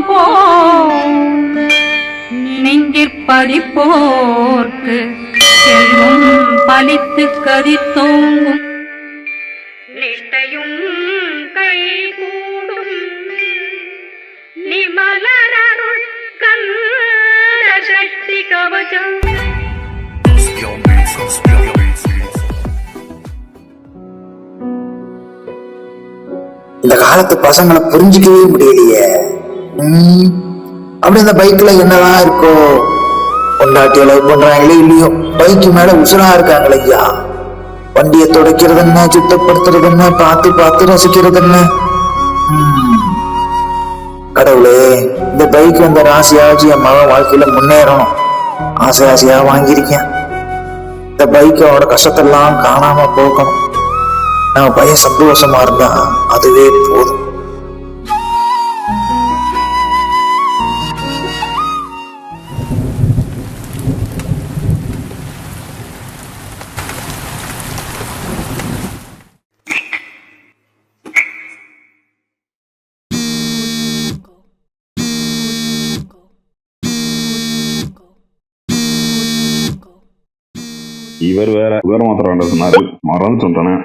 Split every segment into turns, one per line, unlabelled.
போம் நெஞ்சிற்பதிப்போர்க்கு செல்வம் பலித்து கதித்தோங்கும் நிஷ்டையும் கை கூடும் நிமலரருள் கந்த சக்தி கவசம்.
இந்த காலத்து பசங்களை புரிஞ்சிக்கவே முடியலையே. அப்படி அந்த பைக்ல என்னதான் இருக்கோ, பொண்டாட்டிய லவ் பண்றாங்களே இல்லையோ, பைக்கு மேல உசுரா இருக்காங்களே ஐயா. வண்டியை துடைக்கிறது என்ன, சுத்தப்படுத்துறது என்ன, பார்த்து பார்த்து ரசிக்கிறது என்ன. கடவுளே, இந்த பைக் வந்த ராசியாச்சு என் மகன் வாழ்க்கையில முன்னேறணும் ஆசை ஆசையா வாங்கியிருக்கேன். இந்த பைக்கோட கஷ்டத்தெல்லாம் காணாம போகணும். நம்ம பையன் சந்தோஷமா இருந்தா அதுவே போதும்.
இவர் வேற மாத்திரம் சொன்னாரு, மறந்து சொல்றேன்.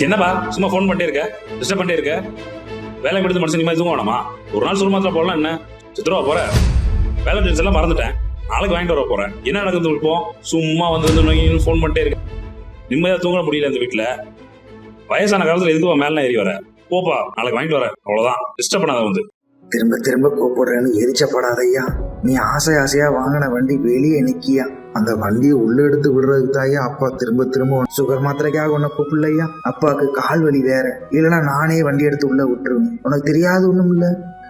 என்னப்பா சும்மா போன் பண்ணிட்டே இருக்க, டிஸ்டர்ப் பண்ணிட்டே இருக்க? வேலை எடுத்து மனுஷன் நிம்மதி தூங்க வேணாமா? ஒரு நாள் சொல்ல மாத்திரம் போடலாம். என்ன சித்திரவா போற? வேலை டென்ஸ் எல்லாம் மறந்துட்டேன், நாளைக்கு வாங்கிட்டு வர போறேன். என்ன நடக்குது இப்போ? சும்மா வந்து போன் பண்ணிட்டே இருக்க, நிம்மதியா தூங்க முடியல இந்த வீட்டுல. வயசான காலத்துல எதுக்கு மேலாம் ஏறி வர? போப்பா, நாளைக்கு வாங்கிட்டு வர, அவ்வளவுதான். டிஸ்டர்ப் பண்ணாத வந்து.
திரும்ப திரும்ப கூப்பிடுறேன்னு எரிச்சப்படாதையா. நீ ஆசை ஆசையா வாங்கின வண்டி வெளியே நிக்கியா. அந்த வண்டியை உள்ள எடுத்து விடுறதுக்கு தாயா அப்பா திரும்ப திரும்ப சுகர் மாத்திரைக்காக உன்னை கூப்பிடலையா. அப்பாவுக்கு கால் வலி வேற, இல்லைன்னா நானே வண்டி எடுத்து உள்ள விட்டுருவேன். உனக்கு தெரியாது ஒண்ணும் இல்ல,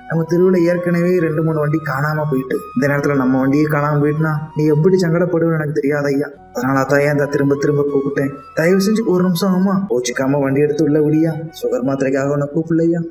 நம்ம தெருவில் ஏற்கனவே 2-3 வண்டி காணாம போயிட்டு, இந்த நேரத்துல நம்ம வண்டியே காணாம போயிட்டுனா நீ எப்படி சங்கடப்படுவேன்னு எனக்கு தெரியாதையா. அதனால தாயா இந்த திரும்ப திரும்ப கூப்பிட்டேன். தயவு செஞ்சு ஒரு நிமிஷம் ஆமா போச்சுக்காம வண்டி எடுத்து உள்ள விடியா. சுகர் மாத்திரைக்காக உன்னை கூப்பிடலையா.